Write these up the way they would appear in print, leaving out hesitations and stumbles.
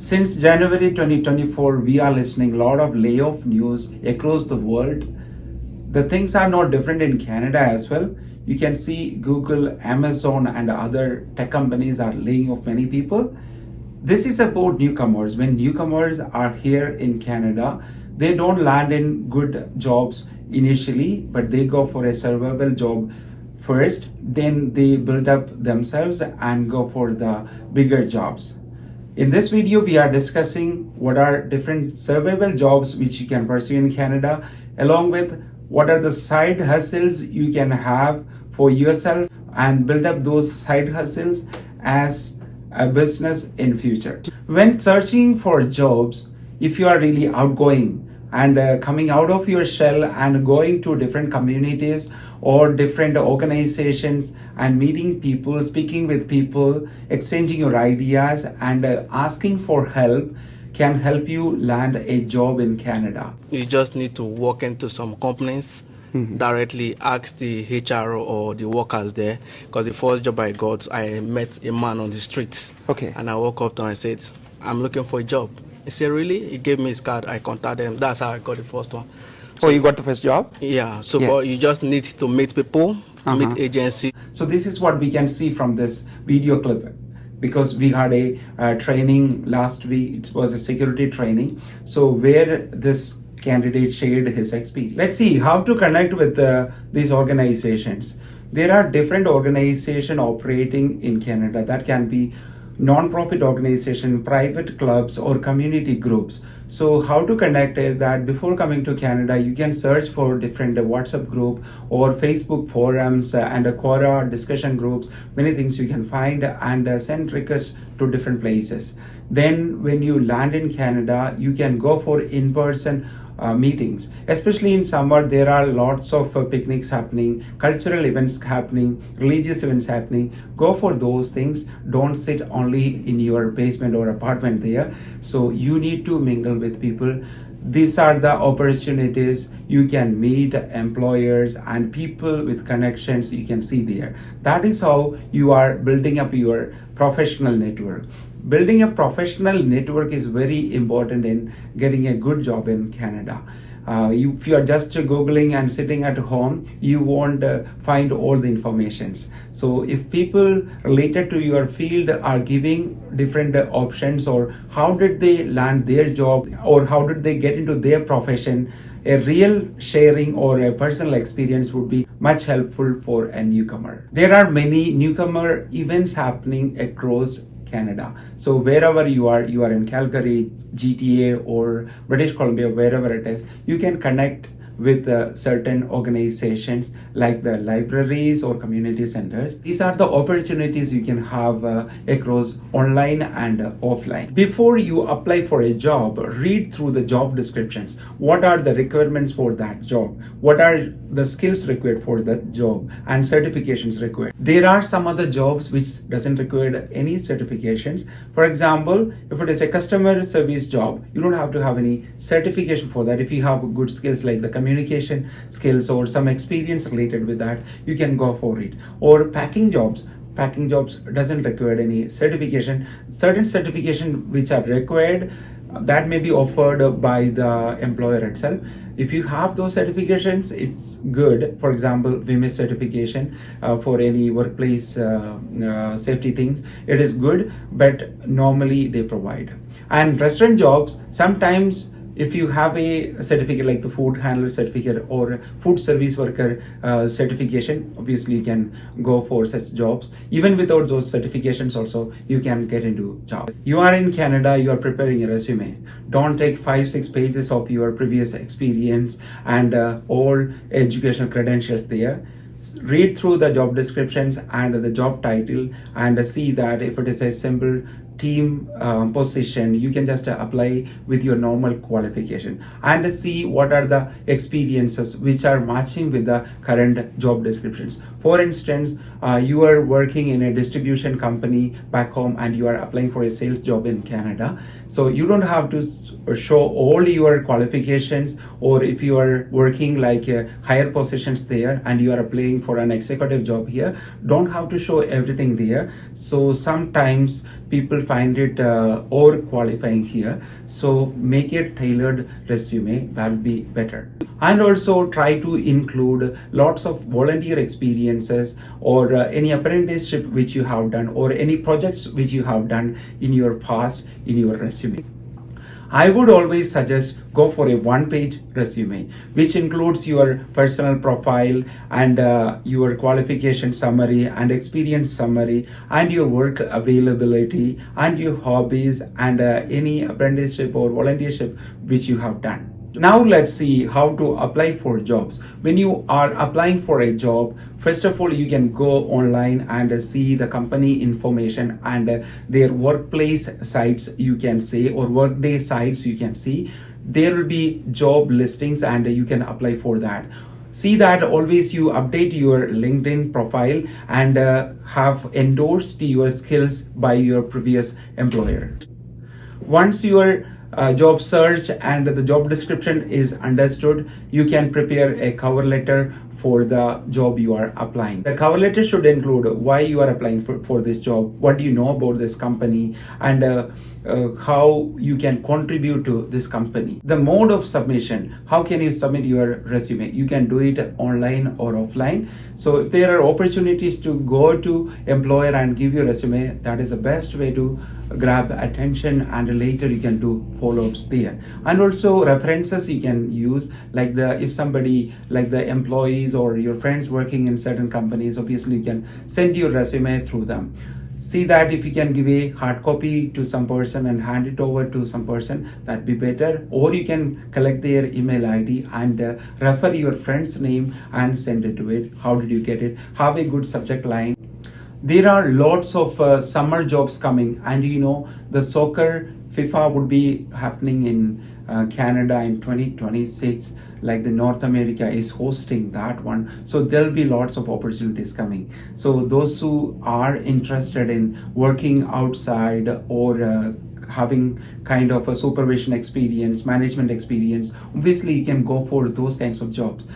Since January 2024, we are listening a lot of layoff news across the world. The things are not different in Canada as well. You can see Google, Amazon, and other tech companies are laying off many people. This is about newcomers. When newcomers are here in Canada, they don't land in good jobs initially, but they go for a survival job first, then they build up themselves and go for the bigger jobs. In this video, we are discussing what are different survival jobs which you can pursue in Canada, along with what are the side hustles you can have for yourself and build up those side hustles as a business in future. When searching for jobs, if you are really outgoing and coming out of your shell and going to different communities or different organizations and meeting people, speaking with people, exchanging your ideas and asking for help can help you land a job in Canada. You just need to walk into some companies, directly ask the HR or the workers there, because the first job I got, I met a man on the streets. Okay. And I walked up to him and said, I'm looking for a job. He said, really? He gave me his card. I contacted him. That's how I got the first one. So you got the first job? Yeah. So But you just need to meet people, meet agency. So this is what we can see from this video clip. Because we had a training last week, it was a security training. So where this candidate shared his experience. Let's see how to connect with these organizations. There are different organizations operating in Canada that can be non-profit organization, private clubs or community groups. So how to connect is that before coming to Canada, you can search for different WhatsApp group or Facebook forums and Quora discussion groups, many things you can find and send requests to different places. Then when you land in Canada, you can go for in-person meetings. Especially in summer, there are lots of picnics happening, cultural events happening, religious events happening. Go for those things. Don't sit only in your basement or apartment there. So you need to mingle with people. These are the opportunities you can meet employers and people with connections you can see there. That is how you are building up your professional network. Building a professional network is very important in getting a good job in Canada. If you are just Googling and sitting at home, you won't find all the informations. So if people related to your field are giving different options, or how did they land their job, or how did they get into their profession, a real sharing or a personal experience would be much helpful for a newcomer. There are many newcomer events happening across Canada. So wherever you are in Calgary, GTA or British Columbia, wherever it is, you can connect with certain organizations like the libraries or community centers. These are the opportunities you can have across online and offline. Before you apply for a job, read through the job descriptions. What are the requirements for that job? What are the skills required for that job and certifications required? There are some other jobs which doesn't require any certifications. For example, if it is a customer service job, you don't have to have any certification for that. If you have good skills like the communication skills or some experience related with that, you can go for it. Or packing jobs doesn't require any certification. Certain certification which are required, that may be offered by the employer itself. If you have those certifications, it's good. For example, WMIS certification for any workplace safety things, it is good, but normally they provide. And restaurant jobs, sometimes if you have a certificate like the food handler certificate or food service worker certification, obviously you can go for such jobs. Even without those certifications also, you can get into jobs. You are in Canada, you are preparing a resume. Don't take 5-6 pages of your previous experience and all educational credentials there. Read through the job descriptions and the job title and see that if it is a simple team position, you can just apply with your normal qualification and see what are the experiences which are matching with the current job descriptions. For instance, you are working in a distribution company back home and you are applying for a sales job in Canada. So you don't have to show all your qualifications, or if you are working like higher positions there and you are applying for an executive job here, don't have to show everything there. So sometimes people find it overqualifying here. So make a tailored resume, that'll be better. And also try to include lots of volunteer experiences or any apprenticeship which you have done or any projects which you have done in your past in your resume. I would always suggest go for a one-page resume, which includes your personal profile and your qualification summary and experience summary and your work availability and your hobbies and any apprenticeship or volunteership which you have done. Now let's see how to apply for jobs. When you are applying for a job, first of all, you can go online and see the company information and their workplace sites you can see or workday sites you can see. There will be job listings and you can apply for that. See that always you update your LinkedIn profile and have endorsed your skills by your previous employer. Once your job search and the job description is understood, you can prepare a cover letter for the job you are applying. The cover letter should include why you are applying for this job, what do you know about this company, and how you can contribute to this company. The mode of submission, how can you submit your resume? You can do it online or offline. So if there are opportunities to go to employer and give your resume, that is the best way to grab attention, and later you can do follow-ups there. And also references you can use, like if somebody like the employees or your friends working in certain companies, obviously you can send your resume through them. See that if you can give a hard copy to some person and hand it over to some person, that'd be better. Or you can collect their email ID and refer your friend's name and send it to it. How did you get it? Have a good subject line. There are lots of summer jobs coming, and you know the soccer FIFA would be happening in Canada in 2026, like the North America is hosting that one. So there'll be lots of opportunities coming. So those who are interested in working outside or having kind of a supervision experience, management experience, obviously you can go for those kinds of jobs.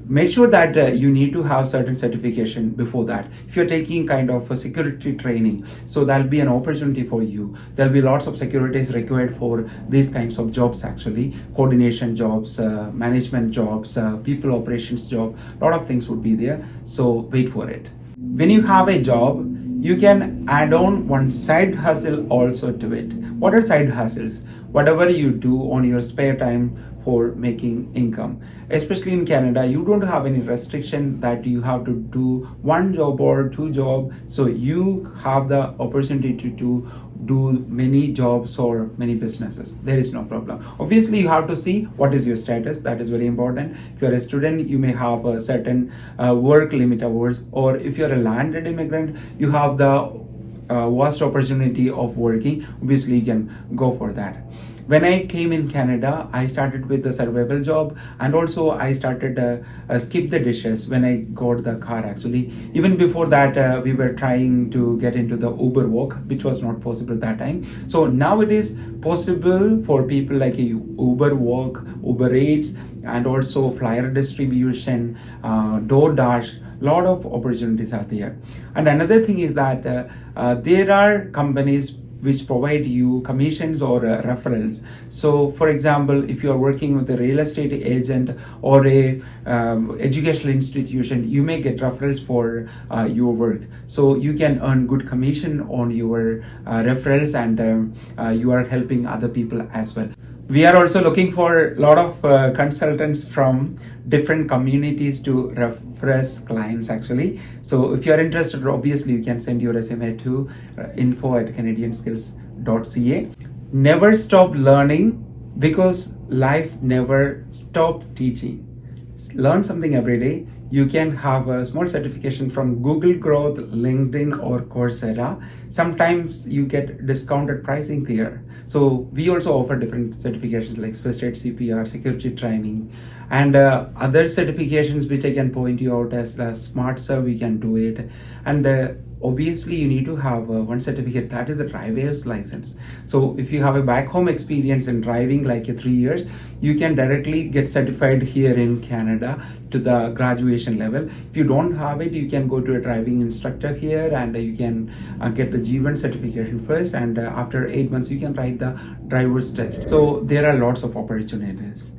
Make sure that you need to have certain certification before that. If you're taking kind of a security training, so that'll be an opportunity for you. There'll be lots of securities required for these kinds of jobs actually. Coordination jobs, management jobs, people operations job, a lot of things would be there. So wait for it. When you have a job, you can add on one side hustle also to it. What are side hustles? Whatever you do on your spare time for making income. Especially in Canada, you don't have any restriction that you have to do one job or two jobs. So you have the opportunity to do many jobs or many businesses. There is no problem. Obviously, you have to see what is your status. That is very important. If you're a student, you may have a certain work limit hours, or if you're a landed immigrant, you have the vast opportunity of working. Obviously, you can go for that. When I came in Canada, I started with the survival job, and also I started skip the dishes when I got the car actually. Even before that, we were trying to get into the Uber walk, which was not possible that time. So now it is possible for people like Uber walk, Uber Eats, and also flyer distribution, DoorDash. Lot of opportunities are there. And another thing is that there are companies which provide you commissions or referrals. So for example, if you are working with a real estate agent or a educational institution, you may get referrals for your work. So you can earn good commission on your referrals, and you are helping other people as well. We are also looking for a lot of consultants from different communities to refer clients actually. So if you are interested, obviously you can send your resume to info@canadianskills.ca. Never stop learning, because life never stops teaching. Learn something every day. You can have a small certification from Google Growth, LinkedIn, or Coursera. Sometimes you get discounted pricing there. So we also offer different certifications like First Aid CPR, security training, and other certifications which I can point you out as the Smart Serve, we can do it. And obviously you need to have one certificate, that is a driver's license. So if you have a back home experience in driving like 3 years, you can directly get certified here in Canada to the graduation level. If you don't have it, you can go to a driving instructor here, and you can get the G1 certification first, and after 8 months you can write the driver's test. So there are lots of opportunities.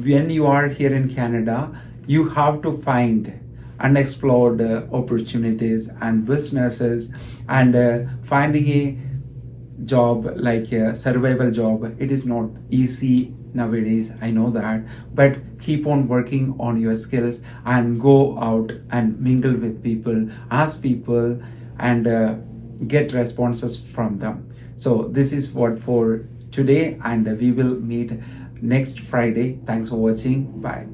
When you are here in Canada, you have to find unexplored opportunities and businesses, and finding a job like a survival job, it is not easy nowadays, I know that, but keep on working on your skills and go out and mingle with people, ask people, and get responses from them. So this is what for today, and we will meet next Friday. Thanks for watching. Bye.